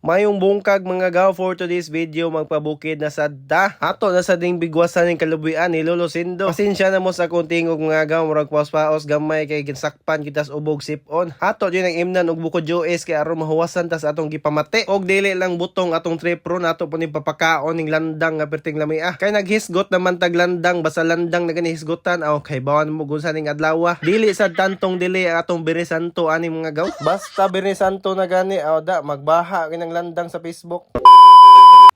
Mayong bungkag mga gaw for today's video magpabukid na sad da. Ato na sa ding bigwasan ng kalubuyan ni Lolo Sindo. Pasensya na mo sa kunting og mga gaw murag paos-paos gamay kay ginsakpan kitas ubog sipon. Ato din ang imnan og bukod Joes kay aron mahuwasan tas atong gipamati. Og dili lang butong atong tripro nato po ni papakaon ning landang nga perting lamia. Kay naghisgot naman tag landang basta landang na ganihisgotan aw kay bawan mo gun sa ning adlaw. Dili sad tantong dili ang atong Bire Santo ani mga gaw. Basta Bire Santo na gani aw da magbaha kinang landang sa Facebook.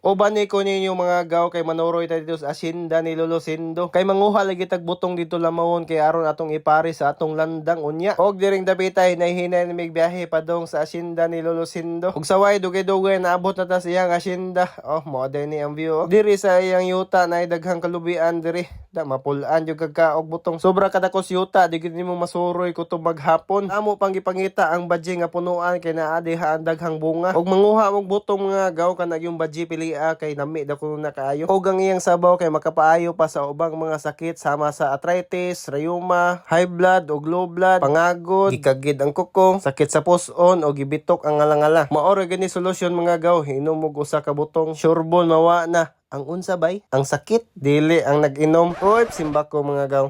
O bani ko ninyo mga gaw kay manuroy tayo dito sa asyenda ni Lolo Sindo. Kay manguha lagi tagbutong dito lamawon kay aron atong ipari sa atong landang unya. Og diring dapitay nahihinay ni migbiyahe padong sa asyenda ni Lolo Sindo. Og saway dugay-dugay naabot na ta sa iyang asyenda. Oh, modern ni ang view. Diri sa iyang yuta na daghang kalubian diri. Da mapulaan jud kagka og butong. Sobra kadakos yuta di gid nimo masuroy kutob maghapon. Amo pang gipangita ang badji nga punuan kay naa diha ang daghang bunga. Og manguha og butong mga gaw kanang yung badji pili kay nami da ko na kaayo. Og ang iyang sabaw kay makapaayo pa sa ubang mga sakit sama sa arthritis, rheuma, high blood o low blood, pangagod, gikagid ang kuko, sakit sa puson o gibitok ang ngala-ngala. Maoro gani solusyon mga gaw, hinom og usa ka butong, sureball mawa na. Ang unsa bay? Ang sakit dili ang nag-inom. Oy, simba ko mga gaw.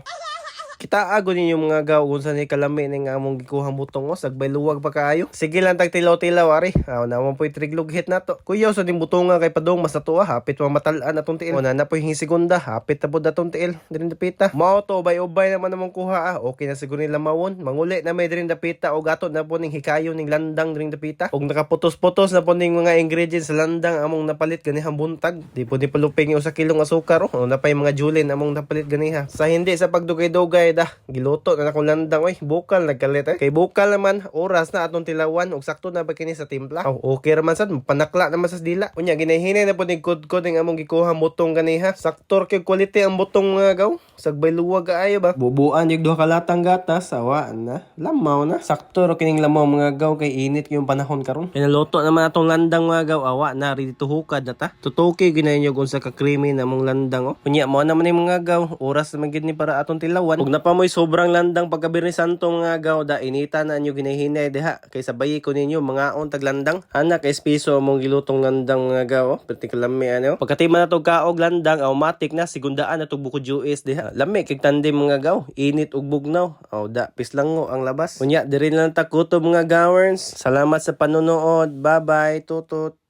Kita ago ninyo mga gaw kung saan kalami ng among gikuhang butong o sagbay luwag pa kaayo. Sige lang tag tilaw-tilaw ari. Aw naman po'y triglog hit nato. Kuyaw sa ding butonga kay padong mas natuwa hapit mamatalaan atong tiil. Una na po'y segunda hapit na pod atong tiil. Dirin dapita. Mao to ubay-ubay naman namang kuha. Okay na siguro nila mawon. Manguli na may dirin dapita o gato na po ning hikayo ning landang dirin dapita. Og nakaputos-putos na po ning mga ingredients sa landang among napalit ganihang buntag. Di po ni paluping yung 1 kilong asukar o napay mga julin among napalit ganiha. Sa hindi sa pagdugay-dugay giluto na akong landang oy bukal nagkalit kay bukal naman oras na atong tilawan og sakto na ba kini sa timpla okay raman sad panakla naman sa dila unya ginahinay na po ning kudkod ning among gikuha butong ganiha saktor kay quality ang butong mga gaw sagbay luwag kaayo ba bubuan yung 2 kalatang gatas awa na lamaw na saktor kining lamaw mga gaw kay init yung panahon karon kay naluto naman atong landang mga gaw awa na ready to hukad na ta tutuki ginayon yung sa ka creamy na among landang unya mo naman ni mga gaw oras naman gid ni para atong tilawan ug pamoy sobrang landang pagka Bire Santo mga gaw da inita na anyo ginahinay diha kay sabayi ko ninyo mga on taglandang ana kay piso mong gilutong landang mga gaw particular me ano pagkatima na tog kaog landang automatic na sigundaan na tog bukod US diha lami kay tandem mga gaw init ug bugnaw aw da pislango ang labas unya diri lang ta kutob mga gawers salamat sa panonood bye bye tutut.